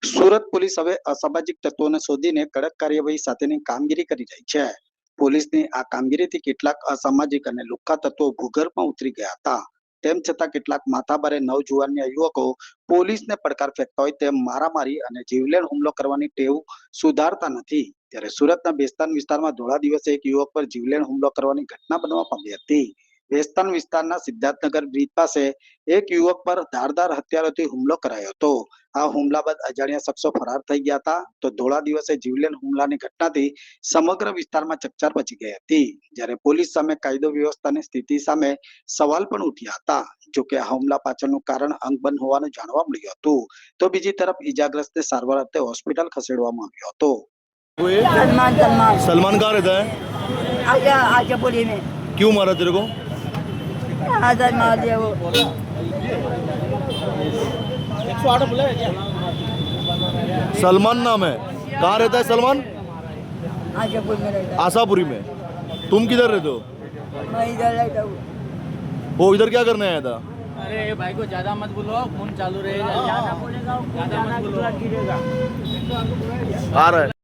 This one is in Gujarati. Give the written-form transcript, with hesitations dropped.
સુરત પોલીસ હવે અસામાજિક તત્વોને શોધીને કડક કાર્યવાહી સાથેની કામગીરી કરી રહી છે। પોલીસની આ કામગીરીથી કેટલાક અસામાજિક અને લુખ્ખા તત્વો ભૂગર્ભમાં ઉતરી ગયા હતા। તેમ છતાં કેટલાક માથાભારે નવજુવાનિયા યુવકો પોલીસને પડકાર ફેંકતા હોય તેમ મારામારી અને જીવલેણ હુમલો કરવાની ટેવ સુધારતા નથી। ત્યારે સુરતના બેસ્તાન વિસ્તારમાં ધોળા દિવસે એક યુવક પર જીવલેણ હુમલો કરવાની ઘટના બનવા પામી હતી। બેસ્તાન વિસ્તારના સિદ્ધાર્થનગર બ્રિજ પાસે એક યુવક પર ધારદાર હથિયારોથી હુમલો કરાયો હતો। આ હુમલા બાદ અજાણ્યા શખ્સો ફરાર થઈ ગયા હતા। તો ધોળા દિવસે જીવલેણ હુમલાની ઘટનાથી સમગ્ર વિસ્તારમાં ચકચાર મચી ગઈ હતી। જ્યારે પોલીસ સામે કાયદો વ્યવસ્થાની સ્થિતિ સામે સવાલ પણ ઉઠ્યા હતા। જોકે આ હુમલા પાછળનું કારણ અંગબંધ હોવાનું જાણવા મળ્યું હતું। તો બીજી તરફ ઈજાગ્રસ્તને સારવાર અર્થે હોસ્પિટલ ખસેડવામાં આવ્યો હતો। सलमान सलमान सलमान कहाँ रहता है? आजा आजापुरी में क्यों मारा तेरे को? आजाद मार दिया वो। सलमान नाम है। कहाँ रहता है सलमान? आजापुर में रहता आशापुरी में। तुम किधर रहते हो? है। मैं इधर रहता हूँ। वो इधर क्या करने आया था? अरे भाई को ज्यादा मत बोलो, फोन चालू रहेगा। ज्यादा बोलेगा, ज्यादा मत बोलो, गिरेगा। आ रहा है।